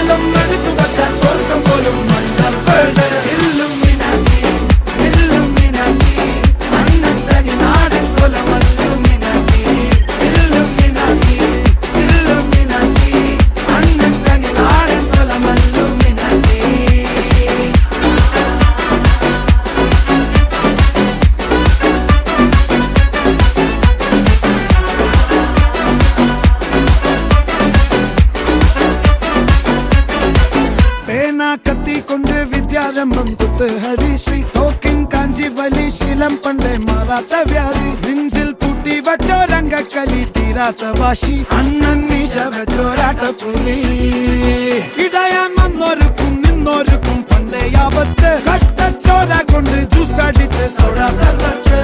കാലം എടുത്തു വച്ചാൽ സ്വർഗം പോലും മണ്ണപ്പേട് ഇല്ലുമിനാറ്റി ഇല്ലുമിനാറ്റി അണ്ണത്തനി നാടൻ കൊലമല്ലുമിനാറ്റി ഇല്ലുമിനാറ്റി ഇല്ലുമിനാറ്റി അണ്ണത്തനി നാടൻ കൊലമല്ലുമിനാറ്റി കത്തി കൊണ്ട് വിദ്യാരംഭം കുത്ത് ഹരിശ്രീ തോക്കിൻ കാഞ്ചി വലി ശീലം പണ്ടേ മാറാത്ത വ്യാധി നെഞ്ചിൽ പൂട്ടി വച്ചോരംഗക്കലി തീരാത്ത വാശി അണ്ണൻ മീശ വെച്ചോരാട്ട പുലി ഇടയാൻ വന്നോർക്കും നിന്നോർക്കും പണ്ടേ ആപത്ത് കട്ടച്ചോര കൊണ്ട് ജ്യൂസ് അടിച്ച് സോഡ സർബത്ത്